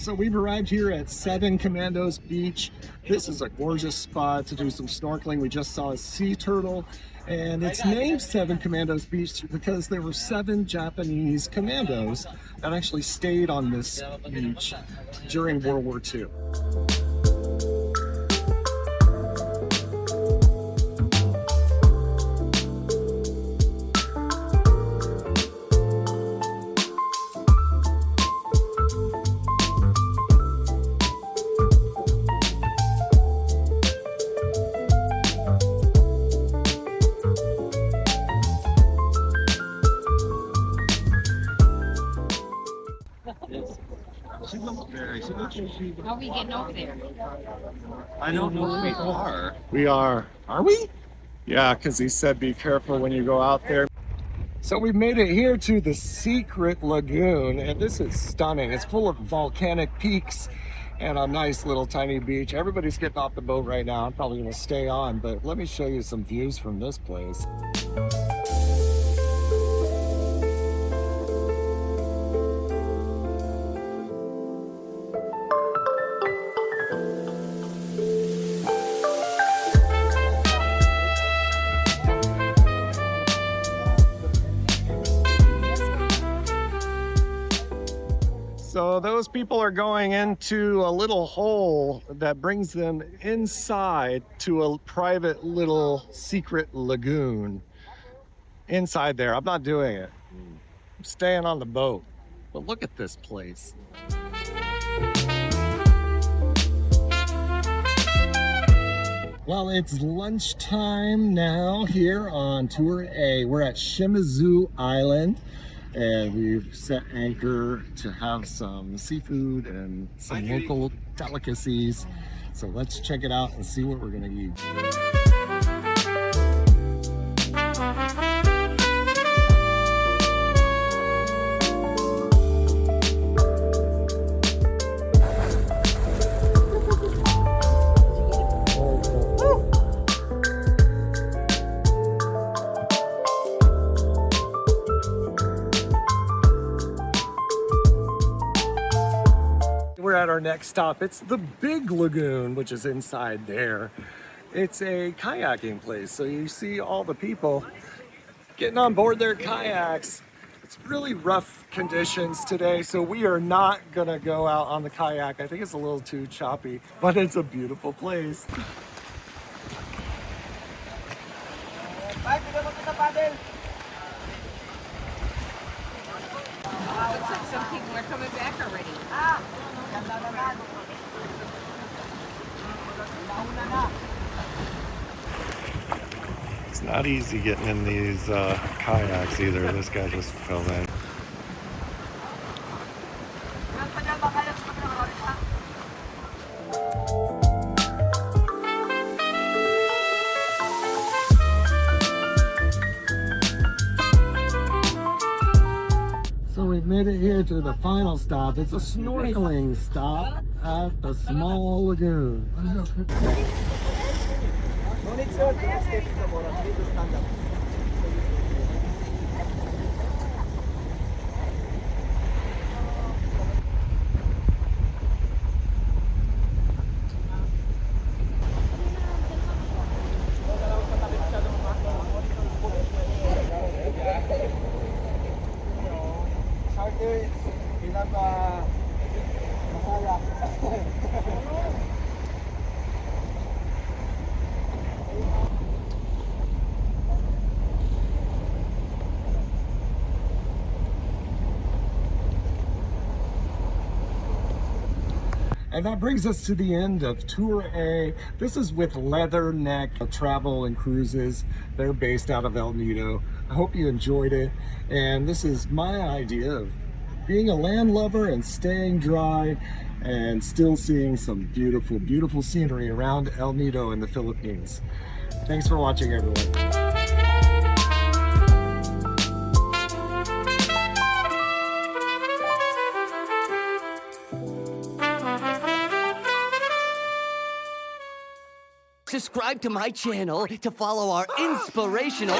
So we've arrived here at Seven Commandos Beach. This is a gorgeous spot to do some snorkeling. We just saw a sea turtle, and it's named Seven Commandos Beach because there were 7 Japanese commandos that actually stayed on this beach during World War II. How are we getting over there? I don't know if we are. We are. Are we? Yeah, because he said be careful when you go out there. So we've made it here to the secret lagoon, and this is stunning. It's full of volcanic peaks and a nice little tiny beach. Everybody's getting off the boat right now. I'm probably going to stay on, but let me show you some views from this place. So those people are going into a little hole that brings them inside to a private little secret lagoon. Inside there, I'm not doing it. I'm staying on the boat. But look at this place. Well, it's lunchtime now here on Tour A. We're at Shimizu Island, and we've set anchor to have some seafood and some local delicacies. So let's check it out and see what we're gonna eat. We're at our next stop. It's the Big Lagoon, which is inside there. It's a kayaking place, so you see all the people getting on board their kayaks. It's really rough conditions today, so we are not gonna go out on the kayak. I think it's a little too choppy, but it's a beautiful place. Looks like some people are coming back already. It's not easy getting in these kayaks either. This guy just fell in. So we've made it here to the final stop. It's a snorkeling stop at the small lagoon. And that brings us to the end of Tour A. This is with Leatherneck Travel and Cruises. They're based out of El Nido. I hope you enjoyed it. And this is my idea of being a land lover and staying dry and still seeing some beautiful, beautiful scenery around El Nido in the Philippines. Thanks for watching, everyone. Subscribe to my channel to follow our inspirational